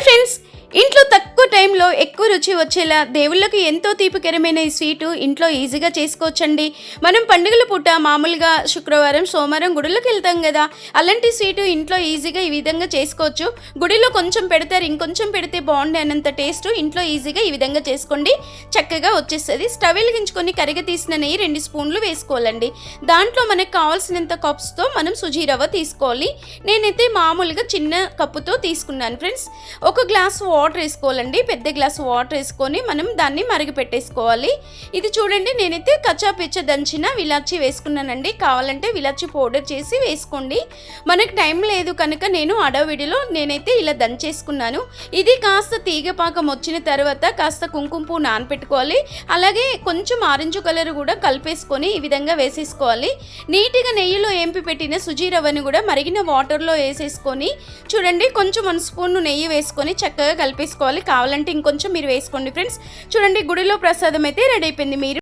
Friends, ఇంట్లో తక్కువ టైంలో ఎక్కువ రుచి వచ్చేలా దేవుళ్ళకి ఎంతో తీపికరమైన ఈ స్వీటు ఇంట్లో ఈజీగా చేసుకోవచ్చండి. మనం పండుగల పూట మామూలుగా శుక్రవారం, సోమవారం గుడులకు వెళ్తాం కదా, అలాంటి స్వీటు ఇంట్లో ఈజీగా ఈ విధంగా చేసుకోవచ్చు. గుడిలో కొంచెం పెడతారు, ఇంకొంచెం పెడితే బాగుండే అన్నంత టేస్ట్ ఇంట్లో ఈజీగా ఈ విధంగా చేసుకోండి, చక్కగా వచ్చేస్తుంది. స్టవ్ వెలిగించుకొని కరిగ తీసిన నెయ్యి 2 స్పూన్లు వేసుకోవాలండి. దాంట్లో మనకు కావాల్సినంత కప్స్తో మనం సుజీ రవ్వ తీసుకోవాలి. నేనైతే మామూలుగా చిన్న కప్పుతో తీసుకున్నాను ఫ్రెండ్స్. ఒక గ్లాస్ వాటర్ వేసుకోవాలండి. పెద్ద గ్లాస్ వాటర్ వేసుకొని మనం దాన్ని మరిగిపెట్టేసుకోవాలి. ఇది చూడండి, నేనైతే కచ్చా పిచ్చ దంచిన విలాచి వేసుకున్నానండి. కావాలంటే విలాచి పౌడర్ చేసి వేసుకోండి. మనకు టైం లేదు కనుక నేను అడవిడిలో నేనైతే ఇలా దంచేసుకున్నాను. ఇది కాస్త తీగపాకం వచ్చిన తర్వాత కాస్త కుంకుమ పువ్వు నానపెట్టుకోవాలి. అలాగే కొంచెం ఆరెంజ్ కలర్ కూడా కలిపేసుకొని ఈ విధంగా వేసేసుకోవాలి. నీట్గా నెయ్యిలో ఏంపి పెట్టిన సుజీ రవ్వను కూడా మరిగిన వాటర్లో వేసేసుకొని చూడండి, కొంచెం 1 స్పూన్ నెయ్యి వేసుకొని చక్కగా కలిపేసుకోవాలి. కావాలంటే ఇంకొంచెం మీరు వేసుకోండి ఫ్రెండ్స్. చూడండి, గుడిలో ప్రసాదం అయితే రెడీ అయిపోయింది. మీరు